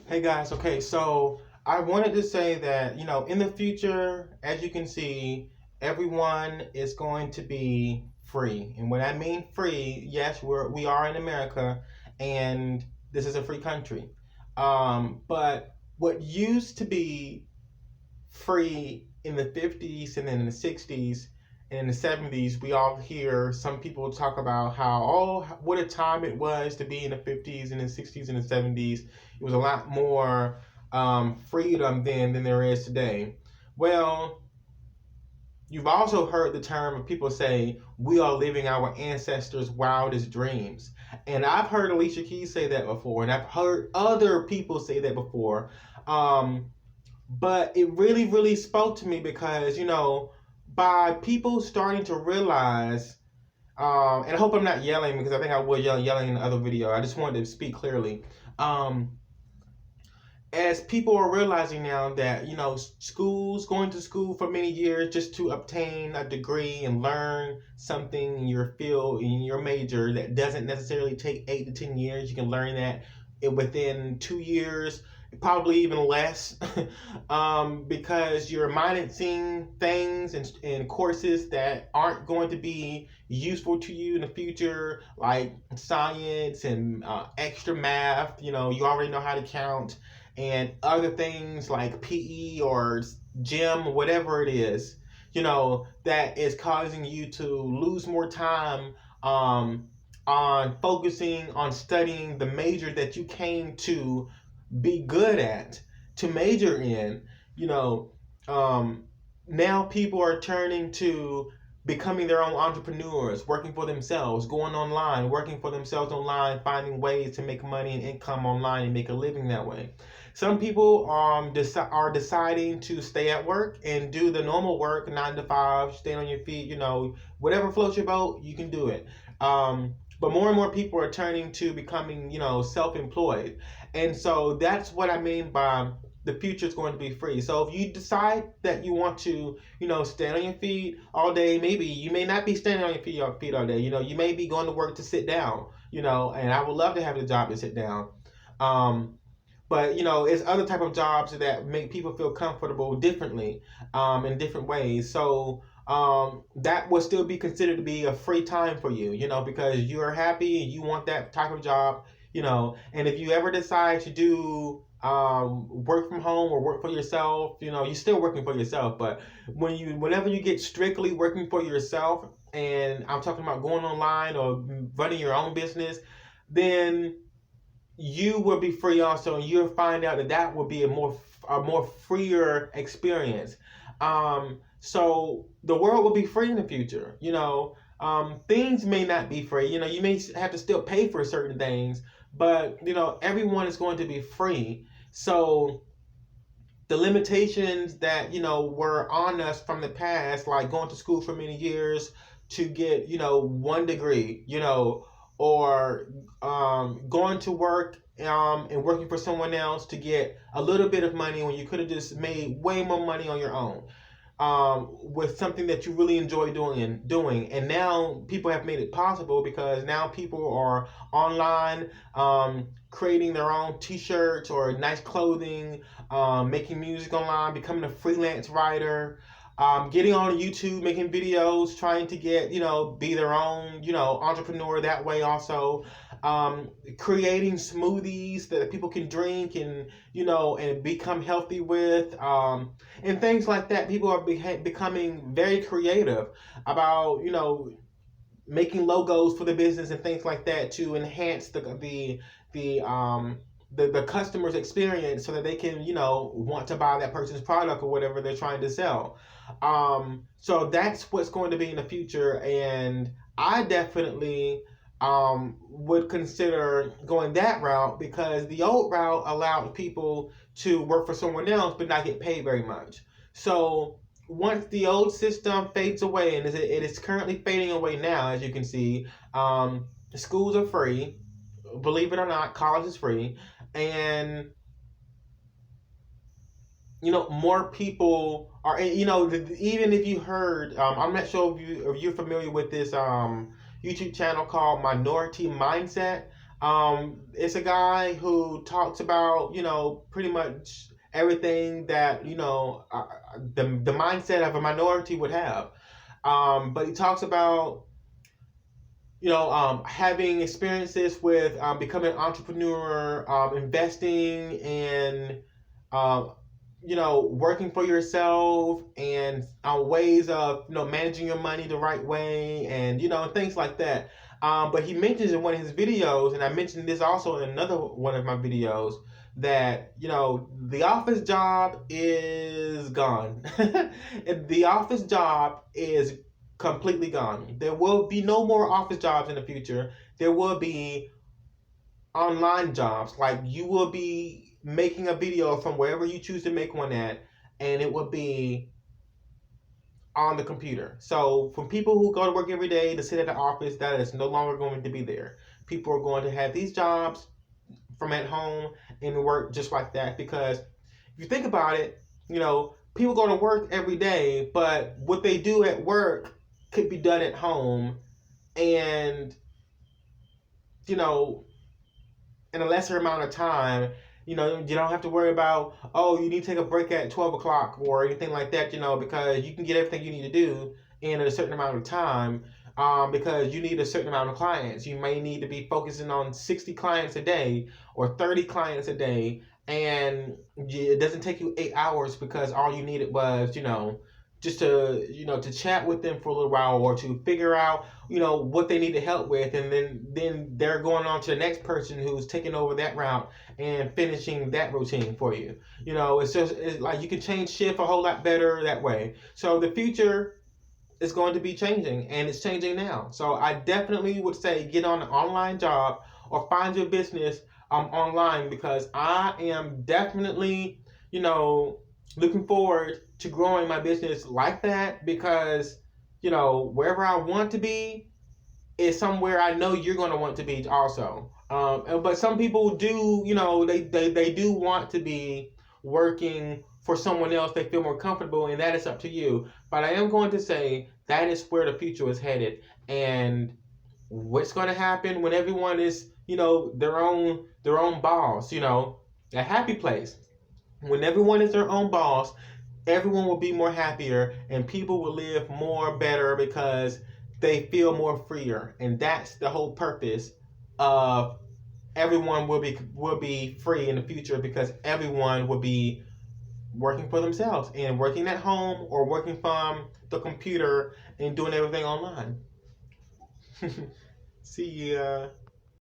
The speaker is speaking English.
Hey guys, okay, so I wanted to say that, in the future, as you can see, everyone is going to be free. And when I mean free, yes, we are in America and this is a free country. But what used to be free in the 50s and then in the 60s and in the 70s, we all hear some people talk about how, oh, what a time it was to be in the 50s and the 60s and the 70s. It was a lot more freedom then than there is today. Well, you've also heard the term of people say, we are living our ancestors' wildest dreams. And I've heard Alicia Keys say that before, and I've heard other people say that before. Um, but it really, really spoke to me because, by people starting to realize, and I hope I'm not yelling because I think I was yelling in the other video. I just wanted to speak clearly. As people are realizing now that, going to school for many years just to obtain a degree and learn something in your field, in your major, that doesn't necessarily take 8 to 10 years. You can learn that within 2 years, probably even less, because you're minusing things and courses that aren't going to be useful to you in the future, like science and extra math. You already know how to count, and other things like PE or gym, whatever it is, that is causing you to lose more time on focusing on studying the major that you came to be good at, to major in. you know um, Now people are turning to becoming their own entrepreneurs, working for themselves, going online, working for themselves online, finding ways to make money and income online and make a living that way. Some people are deciding to stay at work and do the normal work, 9 to 5, stay on your feet. Whatever floats your boat, you can do it. But more and more people are turning to becoming, self-employed. And so that's what I mean by the future is going to be free. So if you decide that you want to, stand on your feet all day, maybe you may not be standing on your feet all day. You may be going to work to sit down, and I would love to have the job to sit down. But it's other type of jobs that make people feel comfortable differently, in different ways. So that will still be considered to be a free time for you, because you're happy and you want that type of job. And if you ever decide to do work from home or work for yourself, you're still working for yourself. But whenever you get strictly working for yourself, and I'm talking about going online or running your own business, then you will be free also, and you'll find out that will be a more freer experience. So the world will be free in the future. Things may not be free. You may have to still pay for certain things, but everyone is going to be free. So the limitations that were on us from the past, like going to school for many years to get one degree, or going to work and working for someone else to get a little bit of money when you could have just made way more money on your own, with something that you really enjoy doing. And now people have made it possible because now people are online, creating their own t-shirts or nice clothing, making music online, becoming a freelance writer, getting on YouTube, making videos, trying to get, be their own, entrepreneur that way also. Creating smoothies that people can drink and, and become healthy with, and things like that. People are becoming very creative about, making logos for the business and things like that to enhance the customer's experience so that they can, want to buy that person's product or whatever they're trying to sell. So that's what's going to be in the future, and I definitely would consider going that route, because the old route allowed people to work for someone else but not get paid very much. So once the old system fades away, and it is currently fading away now, as you can see, schools are free. Believe it or not, college is free. And more people are, even if you heard, I'm not sure if you're familiar with this YouTube channel called Minority Mindset. It's a guy who talks about, pretty much everything that, the mindset of a minority would have. But he talks about, having experiences with becoming an entrepreneur, investing in, um, working for yourself, and ways of, managing your money the right way, and, things like that. But he mentions in one of his videos, and I mentioned this also in another one of my videos, that, the office job is gone. The office job is completely gone. There will be no more office jobs in the future. There will be online jobs. Like, you will be making a video from wherever you choose to make one at, and it will be on the computer. So for people who go to work every day to sit at the office, that is no longer going to be there. People are going to have these jobs from at home and work just like that. Because if you think about it, people go to work every day, but what they do at work could be done at home, and, you know in a lesser amount of time. You don't have to worry about, oh, you need to take a break at 12 o'clock or anything like that, because you can get everything you need to do in a certain amount of time, because you need a certain amount of clients. You may need to be focusing on 60 clients a day or 30 clients a day, and it doesn't take you 8 hours, because all you needed was, just to chat with them for a little while, or to figure out, what they need to help with, and then they're going on to the next person who's taking over that route and finishing that routine for you. It's like you can change shift a whole lot better that way. So the future is going to be changing, and it's changing now. So I definitely would say get on an online job or find your business online, because I am definitely, looking forward to growing my business like that, because, wherever I want to be is somewhere I know you're going to want to be also. But some people do, they do want to be working for someone else. They feel more comfortable, and that is up to you. But I am going to say that is where the future is headed. And what's going to happen when everyone is, their own boss, a happy place. When everyone is their own boss, everyone will be more happier, and people will live more better, because they feel more freer. And that's the whole purpose of everyone will be free in the future, because everyone will be working for themselves and working at home or working from the computer and doing everything online. See ya.